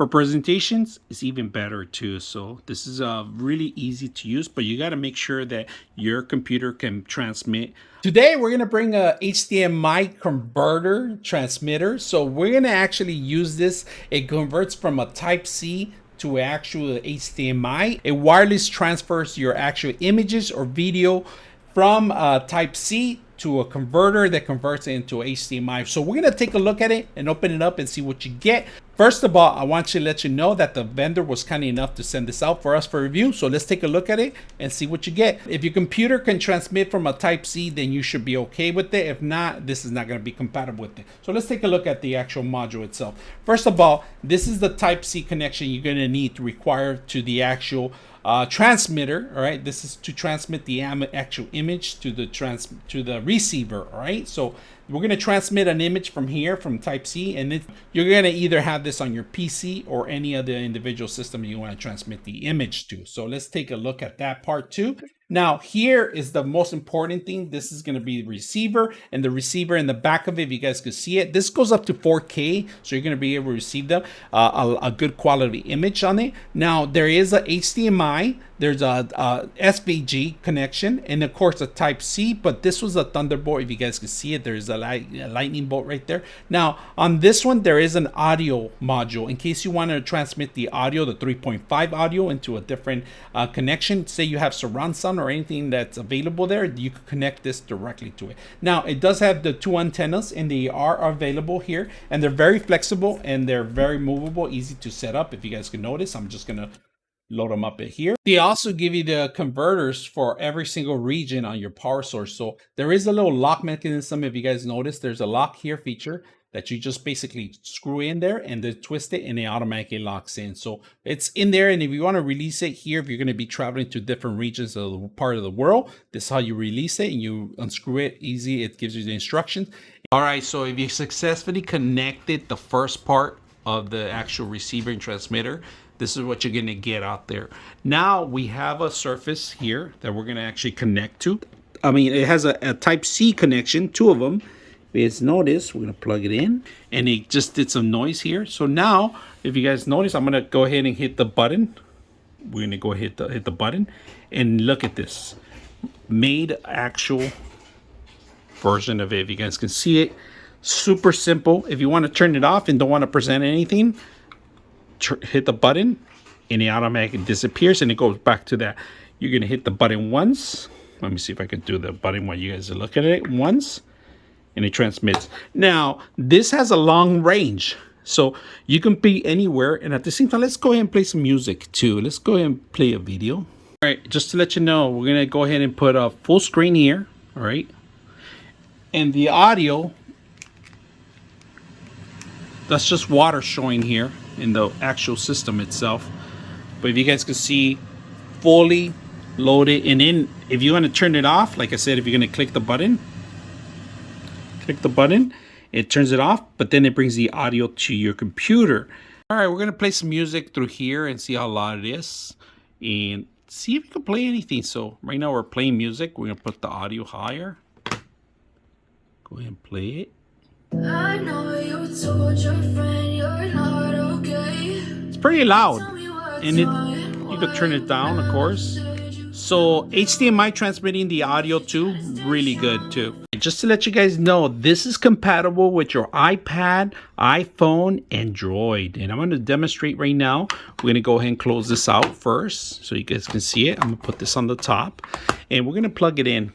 For presentations, it's even better too. So this is really easy to use, but you got to make sure that your computer can transmit. Today, we're going to bring a HDMI converter transmitter. So we're going to actually use this. It converts from a Type-C to actual HDMI. It wireless transfers your actual images or video from Type-C to a converter that converts it into HDMI. So we're gonna take a look at it and open it up and see what you get. First of all, I want to let you know that the vendor was kind enough to send this out for us for review. So let's take a look at it and see what you get. If your computer can transmit from a Type-C, then you should be okay with it. If not, this is not gonna be compatible with it. So let's take a look at the actual module itself. First of all, this is the Type-C connection you're gonna need to require to the actual transmitter. All right, this is to transmit the actual image to the receiver. All right, so we're going to transmit an image from here from Type-C, and you're going to either have this on your PC or any other individual system you want to transmit the image to. So let's take a look at that part too. Now, here is the most important thing. This is going to be the receiver, and the receiver in the back of it, if you guys could see it, this goes up to 4K, so you're going to be able to receive a good quality image on it. Now, there is a HDMI, there's a SVG connection, and of course a Type-C, but this was a Thunderbolt. If you guys could see it, there's a lightning bolt right there. Now, on this one, there is an audio module in case you want to transmit the audio, the 3.5 audio, into a different connection. Say you have surround sound or anything that's available there, you could connect this directly to it. Now, it does have the two antennas, and they are available here, and they're very flexible and they're very movable, easy to set up. If you guys can notice, I'm just gonna load them up in here. They also give you the converters for every single region on your power source. So there is a little lock mechanism. If you guys notice, there's a lock here feature that you just basically screw in there and then twist it and it automatically locks in. So it's in there. And if you want to release it here, if you're going to be traveling to different regions of the part of the world, this is how you release it, and you unscrew it easy. It gives you the instructions. All right, so if you successfully connected the first part of the actual receiver and transmitter, this is what you're going to get out there. Now we have a surface here that we're going to actually connect to. I mean, it has a Type-C connection, two of them. If you notice, we're going to plug it in, and it just did some noise here. So now, if you guys notice, I'm going to go ahead and hit the button. We're going to go hit the button, and look at this. Made actual version of it. If you guys can see it, super simple. If you want to turn it off and don't want to present anything, hit the button and it automatically disappears and it goes back to that. You're going to hit the button once. Let me see if I can do the button while you guys are looking at it. Once, and it transmits. Now, this has a long range, so you can be anywhere. And at the same time, let's go ahead and play some music too. Let's go ahead and play a video. All right, just to let you know, we're going to go ahead and put a full screen here. All right. And the audio, that's just water showing here in the actual system itself. But if you guys can see, fully loaded. And then if you want to turn it off, like I said, if you're going to click the button, it turns it off, but then it brings the audio to your computer. All right, we're going to play some music through here and see how loud it is and see if you can play anything. So right now we're playing music. We're going to put the audio higher. Go ahead and play it. I know you told your friend you're not okay. It's pretty loud, and you could turn it down, of course. So HDMI transmitting the audio too, really good too. Just to let you guys know, this is compatible with your iPad, iPhone, and Droid. And I'm going to demonstrate right now. We're going to go ahead and close this out first so you guys can see it. I'm going to put this on the top, and we're going to plug it in.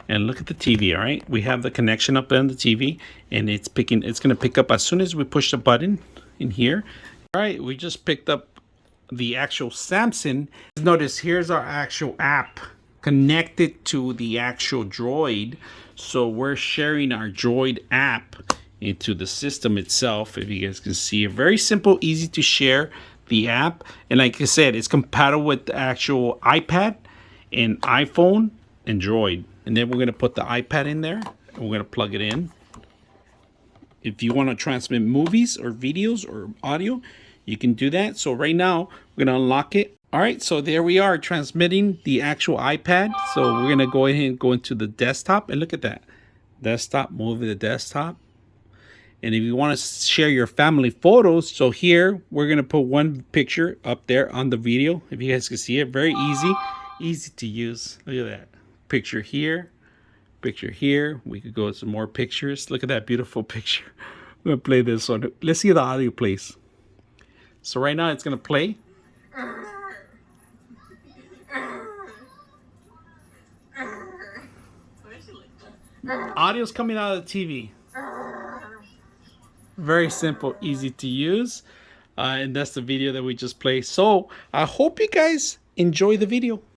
And look at the TV, all right? We have the connection up on the TV, and it's going to pick up as soon as we push the button in here. All right, we just picked up the actual Samsung. Notice here's our actual app connected to the actual Droid. So we're sharing our Droid app into the system itself. If you guys can see it, very simple, easy to share the app. And like I said, it's compatible with the actual iPad and iPhone and Droid. And then we're going to put the iPad in there, and we're going to plug it in. If you want to transmit movies or videos or audio, you can do that. So right now, we're going to unlock it. All right, so there we are transmitting the actual iPad. So we're going to go ahead and go into the desktop, and look at that. Desktop, move the desktop. And if you want to share your family photos, so here we're going to put one picture up there on the video. If you guys can see it, very easy to use. Look at that. Picture here, picture here. We could go with some more pictures. Look at that beautiful picture. I'm going to play this one. Let's see the audio plays. So right now it's going to play. Audio's coming out of the TV. Very simple, easy to use. And that's the video that we just played. So I hope you guys enjoy the video.